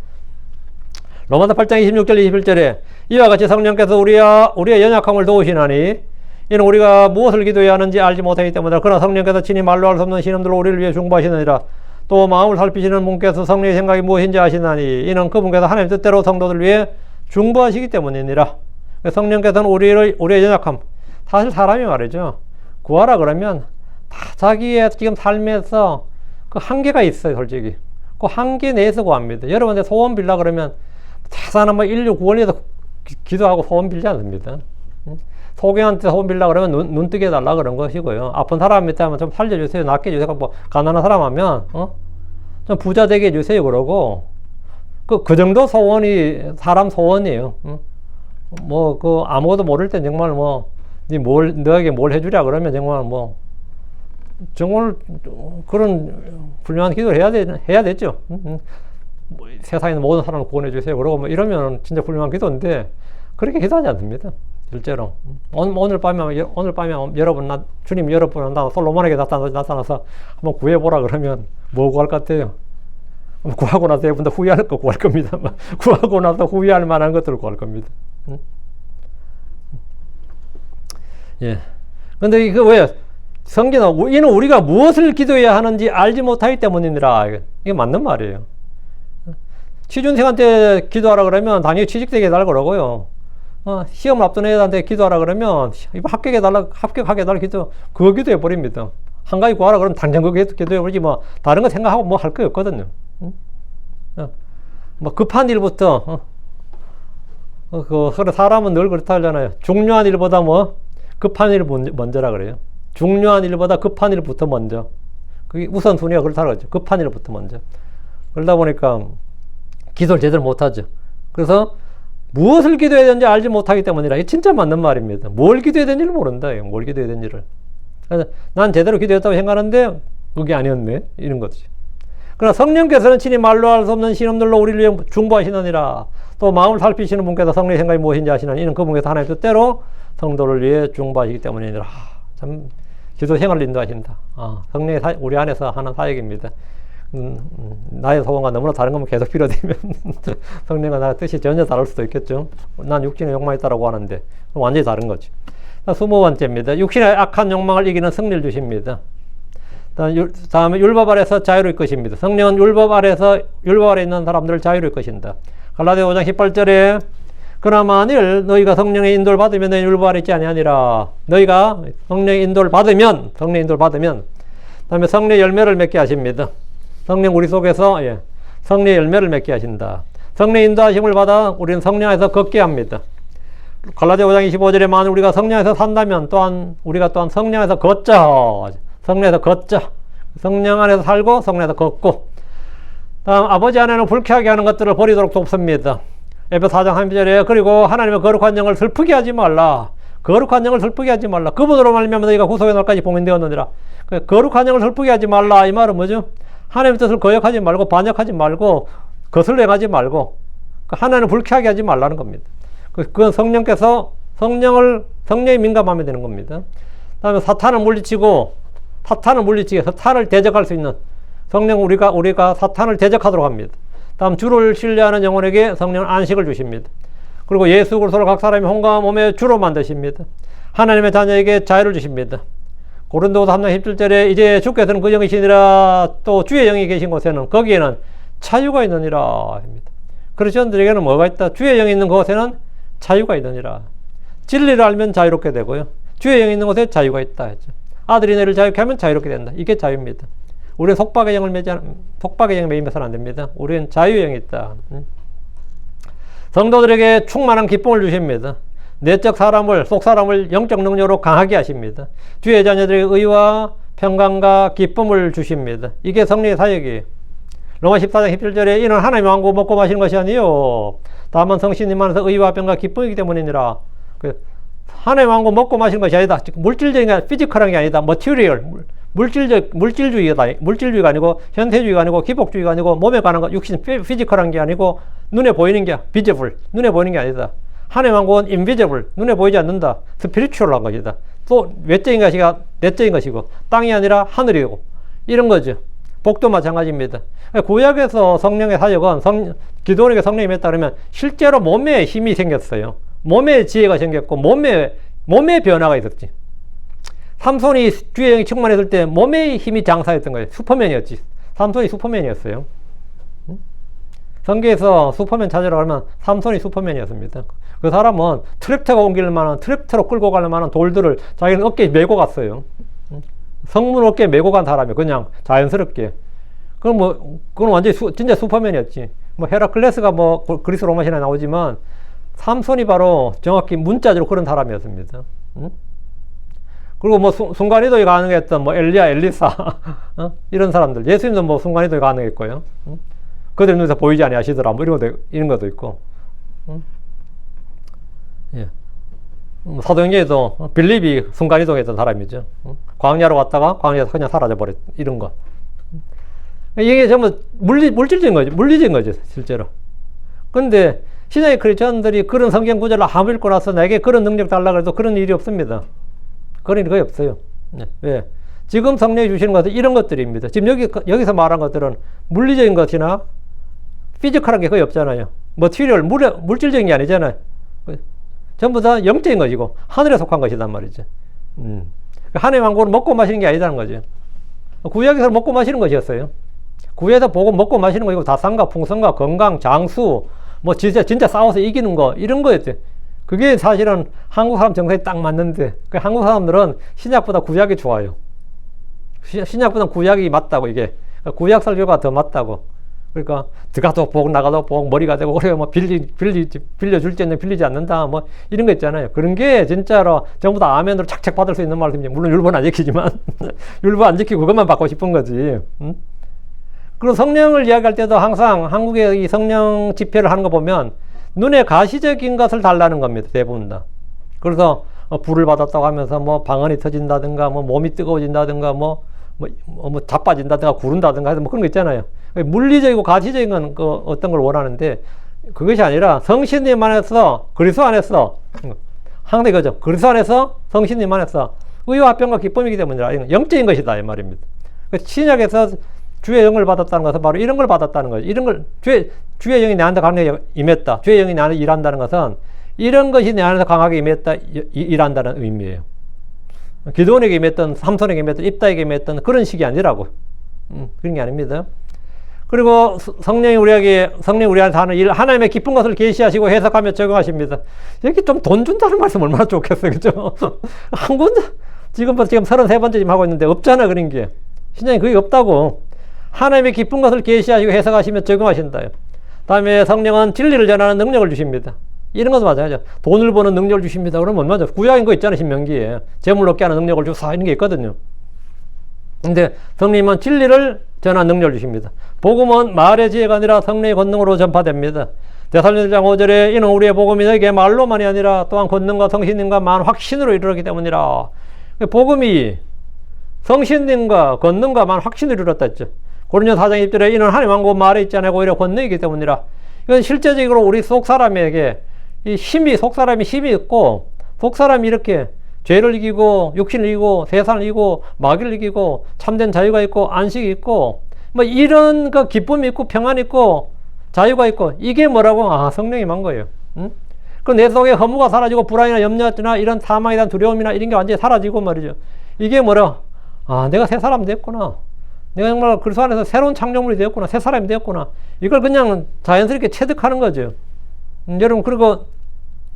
로마서 8장 26절 21절에 이와 같이 성령께서 우리의 연약함을 도우시나니 이는 우리가 무엇을 기도해야 하는지 알지 못하기 때문이다. 그러나 성령께서 친히 말로 할 수 없는 신음들로 우리를 위해 중보하시느니라. 또 마음을 살피시는 분께서 성령의 생각이 무엇인지 아시나니 이는 그분께서 하나님 뜻대로 성도들 위해 중보하시기 때문이니라. 성령께서는 우리의 연약함, 사실 사람이 말이죠, 구하라 그러면 다 자기의 지금 삶에서 그 한계가 있어요. 솔직히 그 한계 내에서 구합니다. 여러분한테 소원 빌라 그러면 자산한 뭐 인류 구원을 위해서 기도하고 소원 빌지 않습니다. 소경한테 소원 빌라 그러면 눈 뜨게 해달라 그런 것이고요. 아픈 사람한테 하면 좀 살려주세요, 낫게 해주세요. 뭐 가난한 사람 하면 좀 부자 되게 해주세요 그러고, 그 정도 소원이 사람 소원이에요. 뭐 그 아무것도 모를 땐 정말 뭐 너에게 뭘 해주랴 그러면 정말 그런 훌륭한 기도를 해야 되죠. 세상에 있는 모든 사람을 구원해 주세요 그러고 뭐 이러면 진짜 훌륭한 기도인데 그렇게 기도하지 않습니다. 실제로 오늘 밤에 여러분 주님 여러분 나 솔로몬에게 나타나서 한번 구해보라 그러면 뭐 구할 것 같아요? 구하고 나서 여러분들 후회할 거 구할 겁니다. 구하고 나서 후회할 만한 것들을 구할 겁니다. 예. 근데 이거 왜 성경은 이는 우리가 무엇을 기도해야 하는지 알지 못하기 때문이니라. 이게 맞는 말이에요. 취준생한테 기도하라 그러면 당연히 취직되게 해달라 그러고요. 시험을 앞둔 애들한테 기도하라 그러면 합격하게 해달라 그거 기도해 버립니다. 한 가지 구하라 그러면 당장 그거 기도해 버리지 뭐 다른 거 생각하고 뭐 할 거 없거든요. 뭐 급한 일부터 그래 사람은 늘 그렇다 하잖아요. 중요한 일보다 뭐 급한 일 먼저라 그래요. 중요한 일보다 급한 일부터 먼저. 그게 우선순위가 그렇다 그러죠. 급한 일부터 먼저. 그러다 보니까 기도를 제대로 못하죠. 그래서 무엇을 기도해야 되는지 알지 못하기 때문이라. 이게 진짜 맞는 말입니다. 뭘 기도해야 되는지를 모른다. 뭘 기도해야 되는지를. 난 제대로 기도했다고 생각하는데 그게 아니었네. 이런 거지. 그러나 성령께서는 친히 말로 할 수 없는 신음들로 우리를 위해 중보하시느니라. 또 마음을 살피시는 분께서 성령의 생각이 무엇인지 아시나니 이는 그분께서 하나님 뜻대로 성도를 위해 중보하시기 때문이니라. 참 기도 생활을 인도하신다. 성령이 우리 안에서 하는 사역입니다. 나의 소원과 너무나 다른 것만 계속 필요되면 성령과 나의 뜻이 전혀 다를 수도 있겠죠. 난 육신의 욕망이 있다라고 하는데 완전히 다른 거지. 20번째입니다. 육신의 악한 욕망을 이기는 승리를 주십니다. 다음에 율법 아래서 자유로울 것입니다. 성령은 율법 아래 있는 사람들을 자유로울 것인다. 갈라디아 5장 18절에 그러나 만일 너희가 성령의 인도를 받으면 너희 율법 아래 있지 아니하니라. 너희가 성령의 인도를 받으면 다음에 성령의 열매를 맺게 하십니다. 성령 우리 속에서 성령의 열매를 맺게 하신다. 성령의 인도하심을 받아 우리는 성령 안에서 걷게 합니다. 갈라디아 5장 25절에 만일 우리가 성령 안에서 산다면 우리가 또한 성령 안에서 걷자. 성령에서 걷자. 성령 안에서 살고 성령 안에서 걷고. 다음 아버지 안에는 불쾌하게 하는 것들을 버리도록 돕습니다. 에베소 4장 3절에 그리고 하나님의 거룩한 영을 슬프게 하지 말라. 거룩한 영을 슬프게 하지 말라. 그분으로 말미암아 너희가 구속의 날까지 봉인되었느니라. 거룩한 영을 슬프게 하지 말라. 이 말은 뭐죠? 하나님의 뜻을 거역하지 말고 반역하지 말고 거슬러 행하지 말고 하나님을 불쾌하게 하지 말라는 겁니다. 그건 성령에 민감하면 되는 겁니다. 다음에 사탄을 대적할 수 있는 성령 우리가 사탄을 대적하도록 합니다. 다음 주를 신뢰하는 영혼에게 성령은 안식을 주십니다. 그리고 예수 그리스도를 각 사람이 혼과 몸의 주로 만드십니다. 하나님의 자녀에게 자유를 주십니다. 고린도후서 3장 17절에 이제 주께서는 그 영이시니라 또 주의 영이 계신 곳에는 거기에는 자유가 있느니라 합니다. 그리스도인들에게는 뭐가 있다? 주의 영이 있는 곳에는 자유가 있느니라. 진리를 알면 자유롭게 되고요. 주의 영이 있는 곳에 자유가 있다 했죠. 아들이 너를 자유케 하면 자유롭게 된다. 이게 자유입니다. 우리는 속박의 영을 매이면서는 안 됩니다. 우리는 자유의 영이 있다. 성도들에게 충만한 기쁨을 주십니다. 내적 속 사람을 영적 능력으로 강하게 하십니다. 주의 자녀들에게 의와 평강과 기쁨을 주십니다. 이게 성령의 사역이에요. 로마 14장 17절에 이는 하나님의 왕국 먹고 마시는 것이 아니요 다만 성신님 안에서 의와 평과 기쁨이기 때문이니라. 하나님 왕국 먹고 마시는 것이 아니다. 물질적인 피지컬한 게 아니다. 머티리얼 물질주의가 아니고 현세주의가 아니고 기복주의가 아니고 몸에 관한 것, 육신 피지컬한 게 아니고 눈에 보이는 게 비저블, 눈에 보이는 게 아니다. 하나님 왕국은 인비저블, 눈에 보이지 않는다. 스피리추얼한 것이다. 또 외적인 것이 내적인 것이고 땅이 아니라 하늘이고 이런 거죠. 복도 마찬가지입니다. 구약에서 성령의 사역은 기도원에게 성령이 임했다 그러면 실제로 몸에 힘이 생겼어요. 몸에 지혜가 생겼고 몸에 변화가 있었지. 삼손이 주의 영이 충만했을 때 몸의 힘이 장사였던 거예요. 슈퍼맨이었지. 삼손이 슈퍼맨이었어요. 성경에서 슈퍼맨 찾으라고 하면 삼손이 슈퍼맨이었습니다. 그 사람은 트랙터가 옮길 만한, 트랙터로 끌고 갈 만한 돌들을 자기는 어깨에 메고 갔어요. 성문 어깨에 메고 간 사람이 그냥 자연스럽게. 그건 완전히 진짜 슈퍼맨이었지. 헤라클레스가 그리스 로마 신화에 나오지만 삼손이 바로 정확히 문자적으로 그런 사람이었습니다. 그리고 순간이동이 가능했던 엘리야, 엘리사 이런 사람들, 예수님도 순간이동이 가능했고요. 그들 눈에서 보이지 아니하시더라. 이런 것도 있고. 예. 사도행전에도 빌립이 순간이동했던 사람이죠. 광야로 왔다가 광야에서 그냥 사라져버렸, 이런 거. 이게 전부 물질적인 거죠. 물리적인 거죠, 실제로. 근데 신약의 크리스천들이 그런 성경 구절을 아무 읽고 나서 나에게 그런 능력 달라고 해도 그런 일이 없습니다. 그런 일이 거의 없어요. 네. 왜? 지금 성령이 주시는 것은 이런 것들입니다. 지금 여기서 말한 것들은 물리적인 것이나 피지컬한 게 거의 없잖아요. 머티리얼, 물질적인 게 아니잖아요. 전부 다 영적인 것이고 하늘에 속한 것이단 말이죠. 하나님의 왕국을 먹고 마시는 게 아니다는 거죠. 구약에서 먹고 마시는 것이었어요. 구약에서 보고 먹고 마시는 것이고 다산과 풍성과 건강, 장수, 진짜 싸워서 이기는 거, 이런 거였죠. 그게 사실은 한국 사람 정서에 딱 맞는데, 한국 사람들은 신약보다 구약이 좋아요. 신약보다 구약이 맞다고, 이게. 구약 설교가 더 맞다고. 그러니까, 들어가도 복, 나가도 복, 머리가 되고, 그래, 빌려줄 때는 빌리지 않는다, 이런 거 있잖아요. 그런 게 진짜로 전부 다 아멘으로 착착 받을 수 있는 말씀이죠. 물론 율법은 안 지키지만, 율법 안 지키고 그것만 받고 싶은 거지. 그리고 성령을 이야기할 때도 항상 한국의 이 성령 집회를 하는 거 보면, 눈에 가시적인 것을 달라는 겁니다. 대부분 다. 그래서 불을 받았다고 하면서 방언이 터진다든가 몸이 뜨거워진다든가 자빠진다든가 구른다든가 해서 그런 거 있잖아요. 물리적이고 가시적인 건 어떤 걸 원하는데 그것이 아니라 성신님 안에서 그리스도 안에서 항상 이거죠. 그리스도 안에서 성신님 안에서 의와 화평과 기쁨이기 때문이라 영적인 것이다 이 말입니다. 신약에서 주의 영을 받았다는 것은 바로 이런 걸 받았다는 거죠. 이런 걸 주의 영이 내 안에 강하게 임했다. 주의 영이 내 안에 일한다는 것은 이런 것이 내 안에서 강하게 임했다, 일한다는 의미예요. 기도원에게 임했던, 삼손에게 임했던, 입다에게 임했던 그런 식이 아니라고. 그런 게 아닙니다. 그리고 성령이 우리한테 하는 일, 하나님의 기쁜 것을 계시하시고 해석하며 적용하십니다. 여기 좀 돈 준다는 말씀 얼마나 좋겠어요. 그죠? 한 군데, 지금 33번째 지금 하고 있는데 없잖아, 그런 게. 신앙이 그게 없다고. 하나님의 기쁜 것을 계시하시고 해석하시며 적용하신다요. 다음에 성령은 진리를 전하는 능력을 주십니다. 이런 것도 마찬가지죠. 돈을 버는 능력을 주십니다. 그러면 얼마죠? 구약인 거 있잖아요. 신명기에. 재물 얻게 하는 능력을 주사 이런 게 있거든요. 근데 성령님은 진리를 전하는 능력을 주십니다. 복음은 말의 지혜가 아니라 성령의 권능으로 전파됩니다. 데살로니가 5절에 이는 우리의 복음이 너에게 말로만이 아니라 또한 권능과 성신님과 많은 확신으로 이르렀기 때문이라. 복음이 성신님과 권능과 많은 확신을 이루었다 했죠. 고린도 4장 1절에 이는 하나님 왕국 말에 있지 않고 오히려 권능이기 때문이라. 이건 실제적으로 우리 속 사람에게 속 사람이 힘이 있고, 속 사람이 이렇게 죄를 이기고, 육신을 이기고, 세상을 이기고, 마귀를 이기고, 참된 자유가 있고, 안식이 있고, 이런 기쁨이 있고, 평안이 있고, 자유가 있고, 이게 뭐라고? 성령이 만 거예요. 그 내 속에 허무가 사라지고, 불안이나 염려나 이런 사망에 대한 두려움이나 이런 게 완전히 사라지고 말이죠. 이게 뭐라? 내가 새 사람 됐구나. 내가 정말 그리스도 안에서 새로운 창조물이 되었구나. 새 사람이 되었구나. 이걸 그냥 자연스럽게 체득하는 거죠. 여러분, 그리고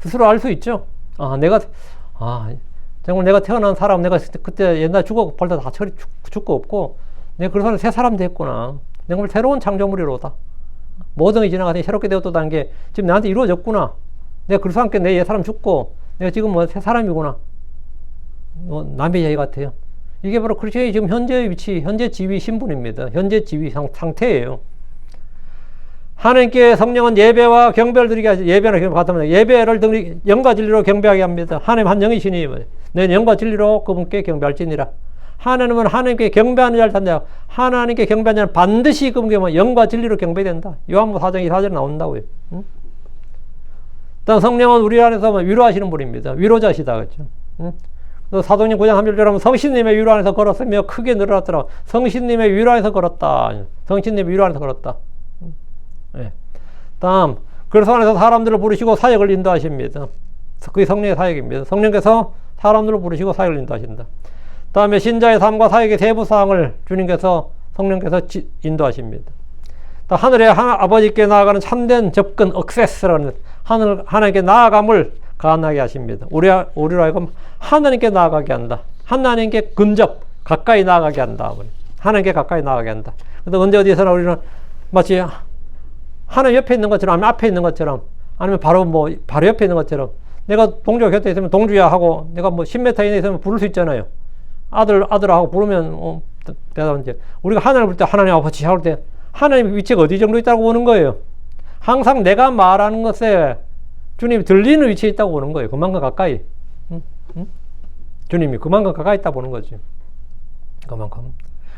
스스로 알 수 있죠. 정말 내가 태어난 사람, 내가 그때 옛날 벌써 다 죽고 없고, 내가 그리스도 안에서 새 사람 됐구나. 내가 정말 새로운 창조물이로다. 모든 게 지나가더니 새롭게 되었다는 게 지금 나한테 이루어졌구나. 내가 그리스도와 함께 내 옛 사람 죽고, 내가 지금 새 사람이구나. 남의 이야기 같아요. 이게 바로 크리스천의 지금 현재 위치, 현재 지위 신분입니다. 현재 지위 상태예요. 하나님께 성령은 예배와 경배를 드리게 하시, 예배나 경배 같으면 예배를 영과 진리로 경배하게 합니다. 하나님 한 영이시니 내 영과 진리로 그분께 경배할지니라. 하나님은 하나님께 경배하는 자를 탄다. 하나님께 경배하는 자는 반드시 그분께 영과 진리로 경배된다. 요한복음 4장 24절에 나온다고요. 응? 일단 성령은 우리 안에서 위로하시는 분입니다. 위로자시다. 그렇죠? 응? 사도행전 9장 3절에 하면 성신님의 위로 안에서 걸었으며 크게 늘어났더라. 성신님의 위로 안에서 걸었다. 성신님의 위로 안에서 걸었다. 네. 다음, 그래서 안에서 사람들을 부르시고 사역을 인도하십니다. 그게 성령의 사역입니다. 성령께서 사람들을 부르시고 사역을 인도하신다. 다음에 신자의 삶과 사역의 세부 사항을 주님께서 성령께서 인도하십니다. 하늘의 아버지께 나아가는 참된 접근, 억세스라는 하나님께 나아감을 가능하게 하십니다. 우리로 하여금 하나님께 나아가게 한다. 하나님께 근접, 가까이 나아가게 한다. 하나님께 가까이 나아가게 한다. 그래서 언제 어디서나 우리는 마치 하나님 옆에 있는 것처럼, 아니면 앞에 있는 것처럼, 아니면 바로 옆에 있는 것처럼, 내가 동주가 곁에 있으면 동주야 하고, 내가 10m 이내에 있으면 부를 수 있잖아요. 아들하고 부르면, 이제 우리가 하나님을 부를 때 하나님 아버지 할 때, 하나님의 위치가 어디 정도 있다고 보는 거예요. 항상 내가 말하는 것에 주님이 들리는 위치에 있다고 보는 거예요. 그만큼 가까이. 주님이 그만큼 가까이 있다고 보는 거지. 그만큼.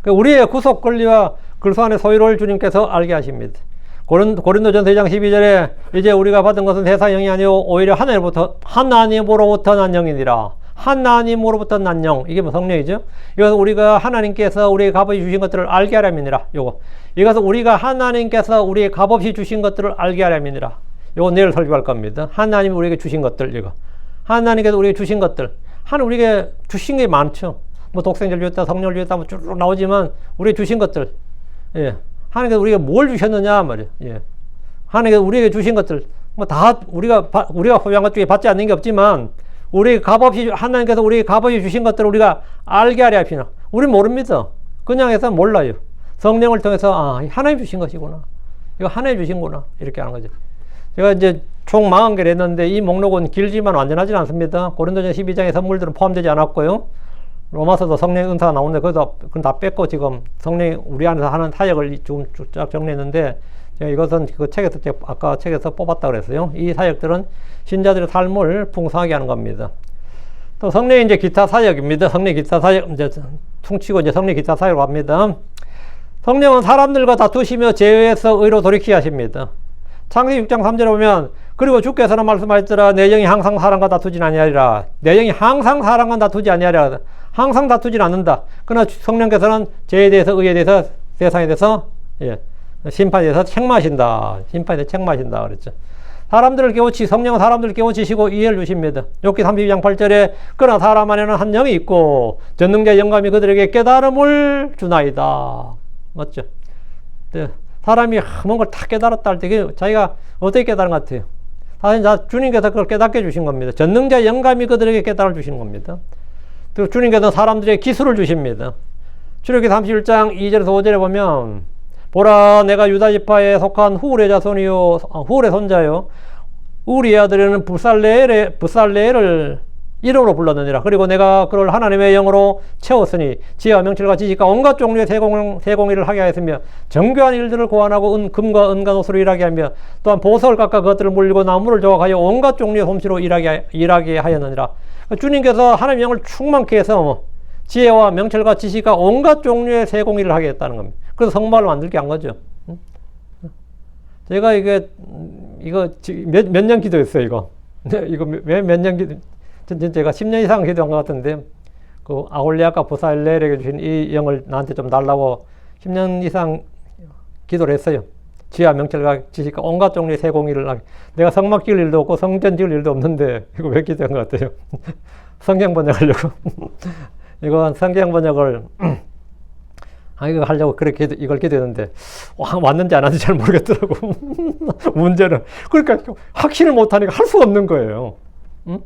우리의 구속 권리와 그리스도 안의 소유를 주님께서 알게 하십니다. 고린도전서 2장 12절에 이제 우리가 받은 것은 세상 영이 아니오 오히려 하나님으로부터 난 영이니라. 하나님으로부터 난 영. 이게 성령이죠. 이것은 우리가 하나님께서 우리의 값없이 주신 것들을 알게 하려면이라. 이것은 우리가 하나님께서 우리의 값없이 주신 것들을 알게 하려면이라. 요거 내일 설교할 겁니다. 하나님이 우리에게 주신 것들, 이거. 하나님께서 우리에게 주신 것들. 하나님 우리에게 주신 게 많죠. 독생자를 주셨다, 성령을 주셨다, 쭉 나오지만, 우리에게 주신 것들. 예. 하나님께서 우리에게 뭘 주셨느냐, 말이에요. 예. 하나님께서 우리에게 주신 것들. 다, 우리가 소유한 것 중에 받지 않는 게 없지만, 하나님께서 우리에게 값없이 주신 것들을 우리가 알게 하려 합니다. 우리 모릅니다. 그냥 해서 몰라요. 성령을 통해서, 하나님 주신 것이구나. 이거 하나님 주신구나. 이렇게 하는 거죠. 제가 이제 총 40개를 했는데 이 목록은 길지만 완전하지 않습니다. 고린도전 12장의 선물들은 포함되지 않았고요. 로마서도 성령의 은사가 나오는데 그건 다 뺐고 지금 성령이 우리 안에서 하는 사역을 좀 쫙 정리했는데 제가 이것은 그 책에서 아까 책에서 뽑았다 그랬어요. 이 사역들은 신자들의 삶을 풍성하게 하는 겁니다. 또 성령의 이제 기타 사역입니다. 성령 기타 사역 이제 퉁치고 이제 성령 기타 사역으로 합니다. 성령은 사람들과 다투시며 죄에서 의로 돌이키게 하십니다. 창세기 6장 3절에 보면 그리고 주께서는 말씀하셨더라 내 영이 항상 사람과 다투지 아니하리라. 내 영이 항상 사람과 다투지 아니하리라. 항상 다투지 않는다. 그러나 성령께서는 죄에 대해서 의에 대해서 세상에 대해서 심판에 대해서 책망하신다. 심판에 대해서 책망하신다 그랬죠. 성령은 사람들을 깨우치시고 이해를 주십니다. 욥기 32장 8절에 그러나 사람 안에는 한 영이 있고 전능자의 영감이 그들에게 깨달음을 주나이다. 맞죠? 네. 사람이 뭔가를 다 깨달았다 할 때 자기가 어떻게 깨달은 것 같아요? 사실 주님께서 그걸 깨닫게 주신 겁니다. 전능자의 영감이 그들에게 깨달아 주시는 겁니다. 또 주님께서 사람들에게 기술을 주십니다. 출애굽기 31장 2절에서 5절에 보면 보라 내가 유다 지파에 속한 후울의 자손이요 후울의 손자요 우리의 아들에는 부살레를 이름으로 불렀느니라. 그리고 내가 그를 하나님의 영으로 채웠으니 지혜와 명철과 지식과 온갖 종류의 세공일을 하게 하였으며 정교한 일들을 고안하고 금과 은과 노수로 일하게 하며 또한 보석을 깎아 그것들을 물리고 나무를 조각하여 온갖 종류의 솜씨로 일하게 하였느니라. 주님께서 하나님의 영을 충만케 해서 지혜와 명철과 지식과 온갖 종류의 세공일을 하게 했다는 겁니다. 그래서 성막을 만들게 한 거죠. 제가 이거 몇 년 기도했어요, 이거. 이거 몇 년 기도, 제가 10년 이상 기도한 것 같은데, 그 아홀리아카 부살렐에게 주신 이 영을 나한테 좀 달라고 10년 이상 기도를 했어요. 지혜와 명철과 지식과 온갖 종류의 세공일을 하게. 내가 성막 지을 일도 없고 성전 지을 일도 없는데, 이거 왜 기도한 것 같아요? 성경 번역하려고. 이건 성경 번역을, 이거 하려고 그렇게 이걸 기도했는데, 왔는지 안 왔는지 잘 모르겠더라고. 문제는. 그러니까 확신을 못하니까 할 수가 없는 거예요. 응?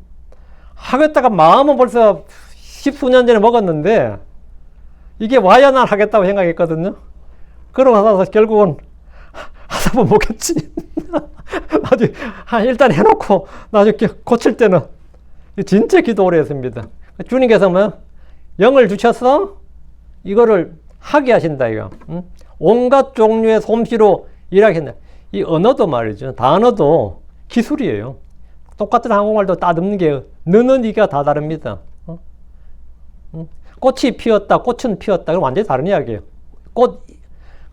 하겠다가 마음은 벌써 10수년 전에 먹었는데, 이게 와야 난 하겠다고 생각했거든요. 그러고 나서 결국은 하다 보면 먹겠지. 나중에 일단 해놓고 나중에 고칠 때는 진짜 기도 오래 했습니다. 주님께서 영을 주셔서 이거를 하게 하신다, 이거. 온갖 종류의 솜씨로 일하게 한다. 이 언어도 말이죠. 단어도 기술이에요. 똑같은 한국말도 따듬는 게 너는 이가 다 다릅니다. 꽃이 피었다, 꽃은 피었다. 그럼 완전히 다른 이야기예요.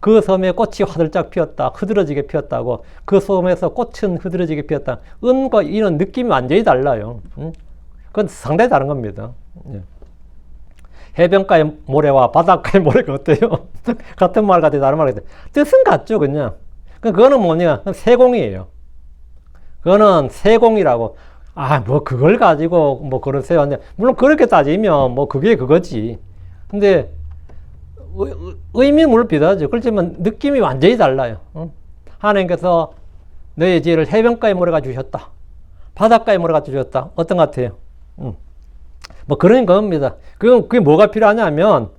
그 섬에 꽃이 화들짝 피었다, 흐드러지게 피었다고. 그 섬에서 꽃은 흐드러지게 피었다. 은과 이는 느낌이 완전히 달라요. 그건 상당히 다른 겁니다. 예. 해변가의 모래와 바닷가의 모래가 어때요? 같은 말 같아요, 다른 말 같아요. 뜻은 같죠, 그냥. 그거는 뭐냐? 세공이에요. 그거는 세공이라고. 뭐 그걸 가지고 뭐 그러세요. 물론 그렇게 따지면 뭐 그게 그거지. 근데 의미는 물론 비슷하죠. 그렇지만 느낌이 완전히 달라요. 하나님께서 너의 지혜를 해변가에 모래가 주셨다. 바닷가에 모래가 주셨다. 어떤 것 같아요? 뭐 그런 겁니다. 그게 뭐가 필요하냐면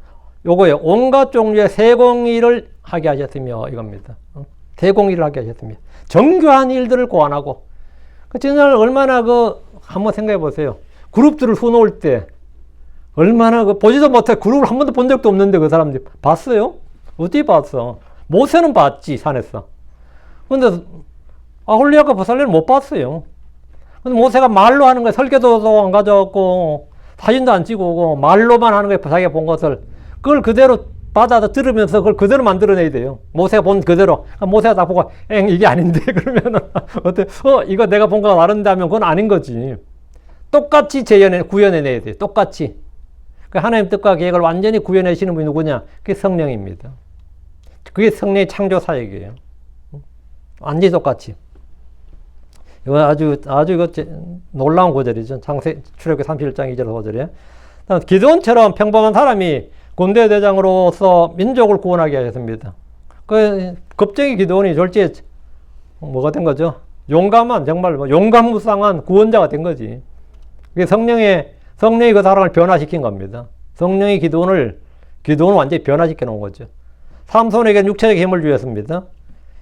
요거예요. 온갖 종류의 세공일을 하게 하셨으며 이겁니다. 세공일을 하게 하셨으며 정교한 일들을 고안하고. 지난 얼마나 한번 생각해 보세요. 그룹들을 수놓을 때 얼마나 보지도 못해 그룹을 한 번도 본 적도 없는데 그 사람들이 봤어요? 어디 봤어? 모세는 봤지, 산에서. 근데 아홀리아가 버살레는 못 봤어요. 근데 모세가 말로 하는 거에 설계도도 안 가져왔고 사진도 안 찍고 말로만 하는 거에 자기가 본 것을 그걸 그대로 받아서 들으면서 그걸 그대로 만들어내야 돼요. 모세가 본 그대로. 모세가 다 보고 이게 아닌데 그러면은 어때? 이거 내가 본 거가 다른데 하면 그건 아닌 거지. 똑같이 구현해내야 돼요. 똑같이. 하나님 뜻과 계획을 완전히 구현해내시는 분이 누구냐? 그게 성령입니다. 그게 성령의 창조 사역이에요. 완전히 똑같이. 이거 아주 이거 놀라운 구절이죠. 출애굽기 31장 2절 5절에. 기드온처럼 평범한 사람이 군대 대장으로서 민족을 구원하게 하셨습니다. 겁쟁이 기드온이 졸지에 뭐가 된 거죠? 용감한, 정말 용감무쌍한 구원자가 된 거지. 그게 성령이 그 사람을 변화시킨 겁니다. 성령이 기드온을 완전히 변화시켜 놓은 거죠. 삼손에게는 육체적 힘을 주셨습니다.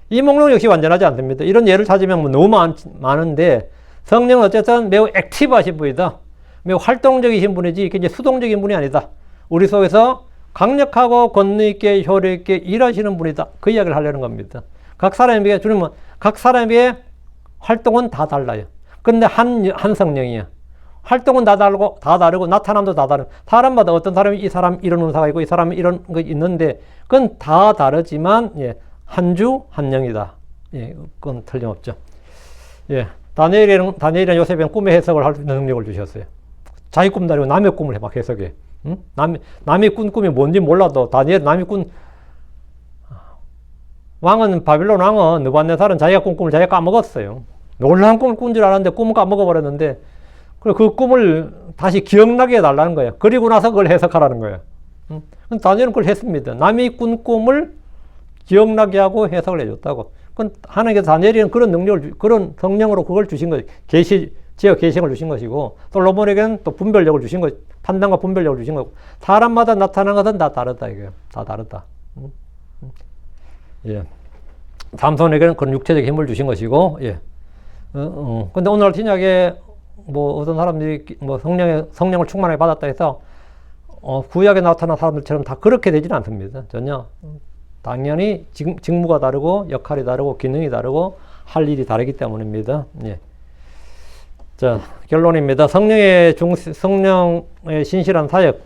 이 목록 역시 완전하지 않습니다. 이런 예를 찾으면 너무 많은데 성령은 어쨌든 매우 액티브하신 분이다. 매우 활동적이신 분이지 이게 이제 수동적인 분이 아니다. 우리 속에서 강력하고 권능 있게 효력 있게 일하시는 분이다. 그 이야기를 하려는 겁니다. 각 사람에게 주님은 각 사람의 활동은 다 달라요. 근데 한 성령이야. 활동은 다 다르고 나타남도 다 다르고 사람마다 어떤 사람이 이 사람 이런 운사가 있고 이 사람이 이런 거 있는데 그건 다 다르지만 한 주 한 영이다. 그건 틀림없죠. 다니엘이랑 요셉은 꿈의 해석을 할 수 있는 능력을 주셨어요. 자기 꿈도 아니고 남의 꿈을 막 해석해. 응? 남이 꾼 꿈이 뭔지 몰라도 다니엘 남이 꾼 바빌론 왕은 느부갓네살은 자기가 꾼 꿈을 자기가 까먹었어요. 놀라운 꿈을 꾼 줄 알았는데 꿈을 까먹어 버렸는데 그 꿈을 다시 기억나게 해달라는 거예요. 그리고 나서 그걸 해석하라는 거예요. 다니엘은 그걸 했습니다. 남이 꾼 꿈을 기억나게 하고 해석을 해줬다고. 그건 하나님께서 다니엘에게는 그런 능력을, 그런 성령으로 그걸 주신 거예요. 지혜와 계시를 주신 것이고, 솔로몬에게는 또 분별력을 주신 것, 판단과 분별력을 주신 거고, 사람마다 나타난 것은 다 다르다, 이거예요. 다 다르다. 삼손에게는 그런 육체적 힘을 주신 것이고, 근데 오늘 신약에 어떤 사람들이 성령을 충만하게 받았다 해서, 구약에 나타난 사람들처럼 다 그렇게 되지는 않습니다. 전혀. 당연히 직무가 다르고, 역할이 다르고, 기능이 다르고, 할 일이 다르기 때문입니다. 자, 결론입니다. 성령의 신실한 사역,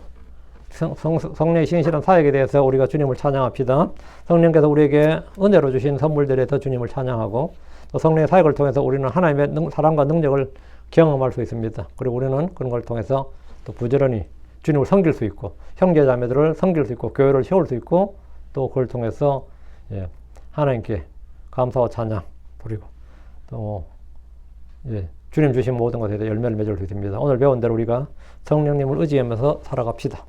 성령의 신실한 사역에 대해서 우리가 주님을 찬양합시다. 성령께서 우리에게 은혜로 주신 선물들에 더 주님을 찬양하고, 또 성령의 사역을 통해서 우리는 하나님의 사랑과 능력을 경험할 수 있습니다. 그리고 우리는 그런 걸 통해서 또 부지런히 주님을 섬길 수 있고, 형제 자매들을 섬길 수 있고, 교회를 세울 수 있고, 또 그걸 통해서 하나님께 감사와 찬양 드리고, 또 주님 주신 모든 것에 대해 열매를 맺을 수 있습니다. 오늘 배운 대로 우리가 성령님을 의지하면서 살아갑시다.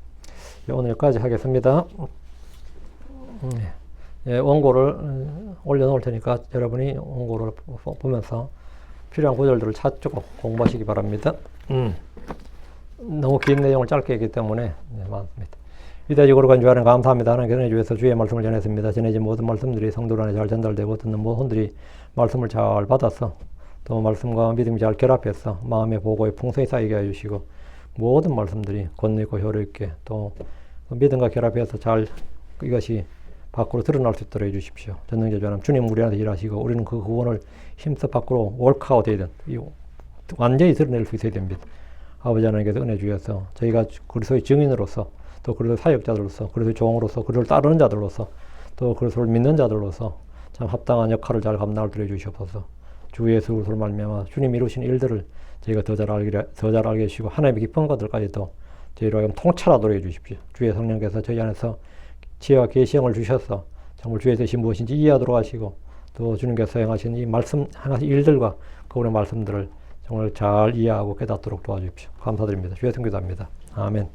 오늘 여기까지 하겠습니다. 원고를 올려놓을 테니까 여러분이 원고를 보면서 필요한 구절들을 찾고 공부하시기 바랍니다. 너무 긴 내용을 짧게 했기 때문에 많습니다. 위대하시고 거룩한 주 하나님 감사합니다. 하나님 전해 주셔서 주의 말씀을 전했습니다. 전해진 모든 말씀들이 성도 안에 잘 전달되고 듣는 모든들이 말씀을 잘 받아서 또 말씀과 믿음이 잘 결합해서 마음의 보고에 풍성히 쌓이게 해주시고 모든 말씀들이 권능 있고 효력 있게 또 믿음과 결합해서 잘 이것이 밖으로 드러날 수 있도록 해주십시오. 전능자주 하나님, 주님 우리 안에서 일하시고 우리는 그 구원을 힘써 밖으로 월크아웃 해야 돼. 완전히 드러낼 수 있어야 됩니다. 아버지 하나님께서 은혜 주셔서 저희가 그리스도의 증인으로서, 또 그리스도의 사역자들로서, 그리스도의 종으로서, 그리스도를 따르는 자들로서, 또 그리스도를 믿는 자들로서 참 합당한 역할을 잘 감당하도록 해주시옵소서. 주 예수 그리스도로 말미암아 주님 이루신 일들을 저희가 더 잘 알게 해주시고 하나님의 깊은 것들까지도 저희로 하여금 통찰하도록 해주십시오. 주의 성령께서 저희 안에서 지혜와 계시형을 주셔서 정말 주의 뜻이 무엇인지 이해하도록 하시고, 또 주님께서 행하신 이 말씀, 행하신 일들과 그분의 말씀들을 정말 잘 이해하고 깨닫도록 도와주십시오. 감사드립니다. 주의 성기도합니다. 아멘.